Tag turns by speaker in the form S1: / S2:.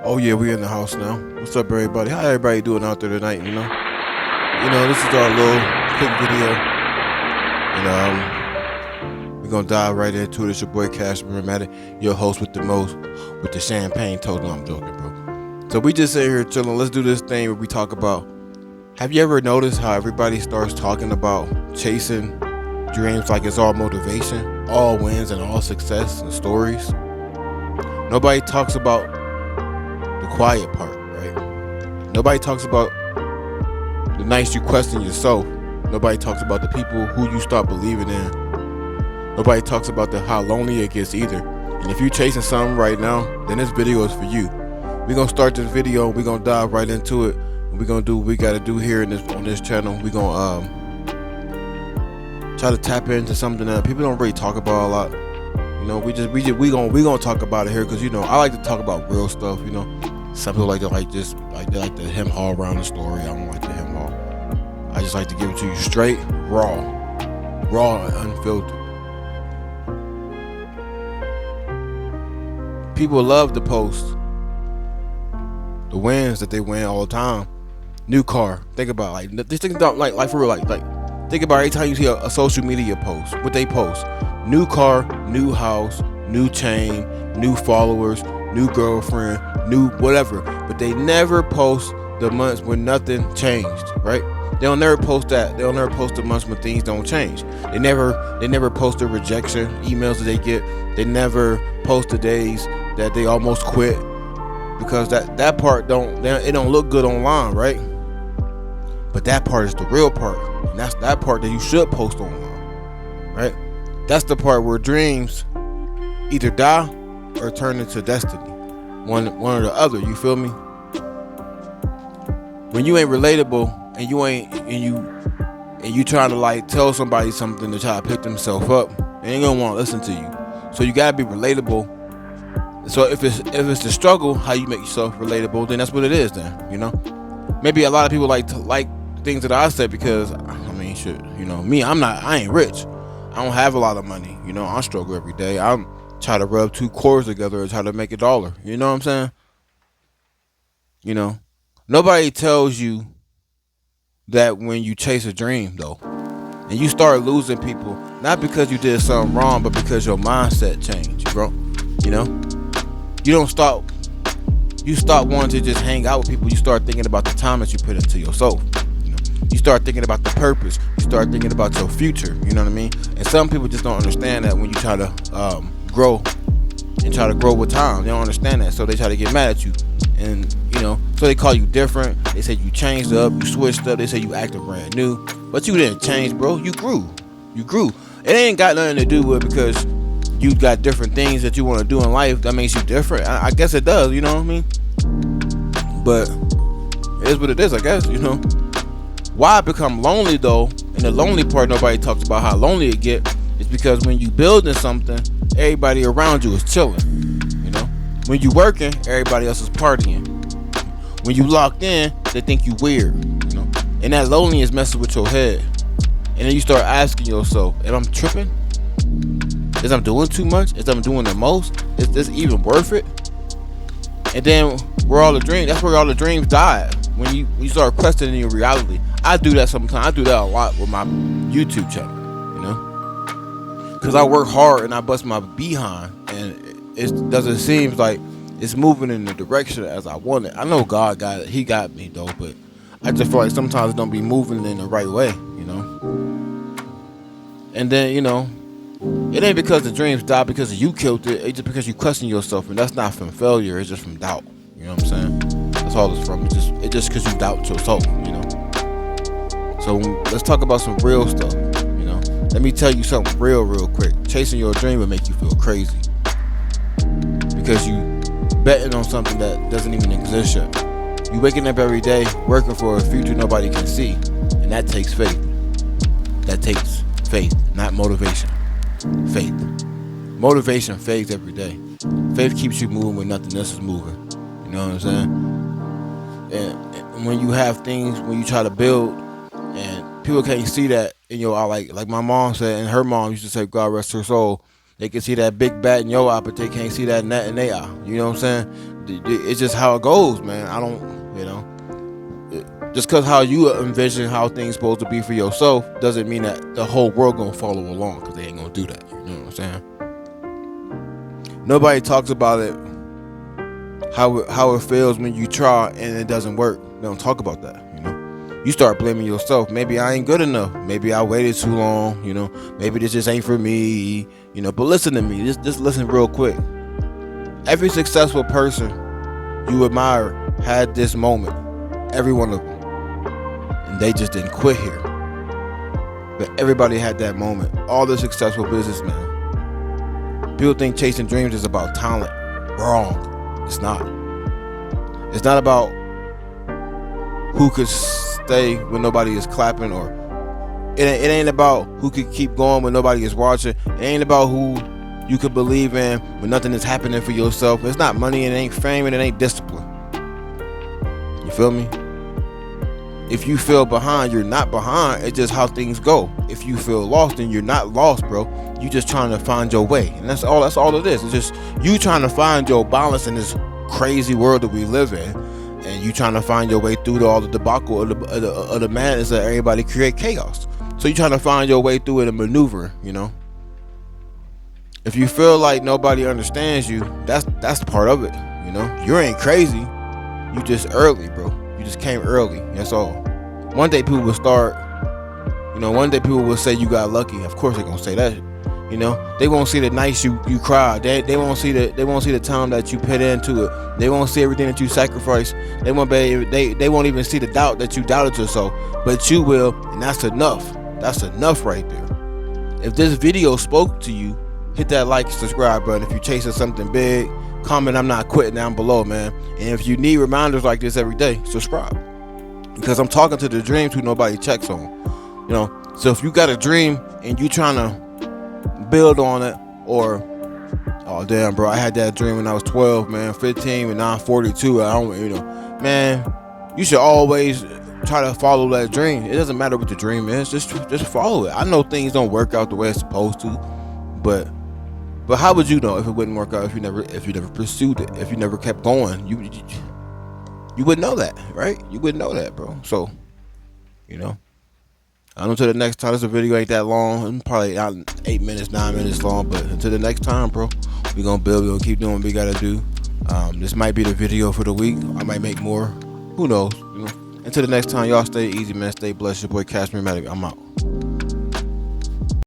S1: Oh yeah, we in the house now. What's up, everybody? How everybody doing out there tonight? This is our little quick video, and we're gonna dive right into it. It's your boy Cashmere Matic, your host with the most, with the champagne toast. No, I'm joking, bro. So we just sit here chilling. Let's do this thing where we talk about. Have you ever noticed how everybody starts talking about chasing dreams like it's all motivation, all wins, and all success and stories? Nobody talks about the quiet part, right? Nobody talks about the nights you question yourself. Nobody talks about the people who you start believing in. Nobody talks about how lonely it gets either. And if you're chasing something right now, then this video is for you. We're gonna start this video. We're gonna dive right into it. We're gonna do what we gotta do here on this channel. We're gonna try to tap into something that people don't really talk about a lot. We gonna talk about it here because I like to talk about real stuff. Some people like to they like to hem haul around the story. I don't like to hem haul. I just like to give it to you straight, raw and unfiltered. People love to post the wins that they win all the time. New car. Think about just think about like for real like think about every time you see a social media post. What they post: new car, new house, new chain, new followers, new girlfriend, new whatever. But they never post the months when nothing changed, right? They'll never post that. They'll never post the months when things don't change. They never post the rejection emails that they get. They never post the days that they almost quit because that part don't look good online, right? But that part is the real part, and that's that part that you should post online, right? That's the part where dreams either die or turn into destiny, one or the other. You feel me? When you ain't relatable and you trying to tell somebody something to try to pick themselves up, they ain't gonna want to listen to you. So you gotta be relatable. So if it's the struggle, how you make yourself relatable, then that's what it is. Then maybe a lot of people like things that I said because me, I ain't rich. I don't have a lot of money. I struggle every day. I'm trying to rub two cords together and try to make $1. You know what I'm saying? Nobody tells you that when you chase a dream though, and you start losing people, not because you did something wrong, but because your mindset changed, bro. You stop wanting to just hang out with people. You start thinking about the time that you put into yourself. You start thinking about the purpose. You start thinking about your future. You know what I mean? And some people just don't understand that when you try to grow and try to grow with time. They don't understand that, so they try to get mad at you. And so they call you different. They say you changed up, you switched up. They say you acted brand new, but you didn't change, bro. You grew. It ain't got nothing to do with because you got different things that you want to do in life that makes you different. I guess it does. You know what I mean? But it is what it is, I guess. Why I become lonely though, and the lonely part nobody talks about how lonely it get, is because when you building something, everybody around you is chilling. When you working, everybody else is partying. When you locked in, they think you weird. And that loneliness messes with your head. And then you start asking yourself, am I tripping? Is I'm doing too much? Is I'm doing the most? Is this even worth it? And then that's where all the dreams die. When you start questioning your reality. I do that sometimes. I do that a lot with my YouTube channel, because I work hard and I bust my behind, and it doesn't seem like it's moving in the direction as I want it. I know God got it. He got me though, but I just feel like sometimes it don't be moving in the right way, And then it ain't because the dreams die because you killed it. It's just because you question yourself, and that's not from failure. It's just from doubt. You know what I'm saying? That's all it's from. It's just because you doubt yourself. So let's talk about some real stuff. Let me tell you something real quick. Chasing your dream will make you feel crazy because you betting on something that doesn't even exist yet. You waking up every day working for a future nobody can see, and that takes faith. That takes faith, not motivation. Faith. Motivation fades every day. Faith keeps you moving when nothing else is moving. You know what I'm saying? And when you have things, when you try to build, and people can't see that in your eye, like my mom said, and her mom used to say, God rest her soul. They can see that big bat in your eye, but they can't see that net in their eye. You know what I'm saying? It's just how it goes, man. I don't, just because how you envision how things supposed to be for yourself doesn't mean that the whole world gonna follow along, because they ain't gonna do that. You know what I'm saying? Nobody talks about it, how it feels when you try and it doesn't work. They don't talk about that. You start blaming yourself. Maybe I ain't good enough. Maybe I waited too long. Maybe this just ain't for me. But listen to me. Just listen real quick. Every successful person you admire had this moment. Every one of them. And they just didn't quit here. But everybody had that moment. All the successful businessmen. People think chasing dreams is about talent. Wrong. It's not. It's not about who could stay when nobody is clapping, or it ain't about who could keep going when nobody is watching. It ain't about who you could believe in when nothing is happening for yourself. It's not money, and it ain't fame, and it ain't discipline. You feel me? If you feel behind, you're not behind. It's just how things go. If you feel lost, then you're not lost, bro. You just trying to find your way, and that's all it is. It's just you trying to find your balance in this crazy world that we live in, and you trying to find your way through all the debacle of the madness that everybody create chaos. So you trying to find your way through it and maneuver. If you feel like nobody understands you, that's part of it. You ain't crazy. You just early, bro. You just came early. That's all. One day people will start. One day people will say you got lucky. Of course they're gonna say that. They won't see the nights you cried. They won't see the time that you put into it. They won't see everything that you sacrificed. They won't even see the doubt that you doubted yourself. But you will, and that's enough. That's enough right there. If this video spoke to you, hit that like and subscribe button. If you're chasing something big, comment "I'm not quitting" down below, man. And if you need reminders like this every day, subscribe. Because I'm talking to the dreams who nobody checks on. So if you got a dream and you trying to build on it, or oh damn, bro, I had that dream when I was 12, man, 15, and now I'm 42. I don't, man, you should always try to follow that dream. It doesn't matter what the dream is, just follow it. I know things don't work out the way it's supposed to, but how would you know if it wouldn't work out if you never pursued it, if you never kept going? You wouldn't know that, right? You wouldn't know that, bro. So until the next time. This video ain't that long. It's probably 8 minutes, 9 minutes long. But until the next time, bro, we gonna build. We gonna keep doing what we gotta do. This might be the video for the week. I might make more. Who knows? Until the next time, y'all stay easy, man. Stay blessed. Your boy Cashmere Matic. I'm out.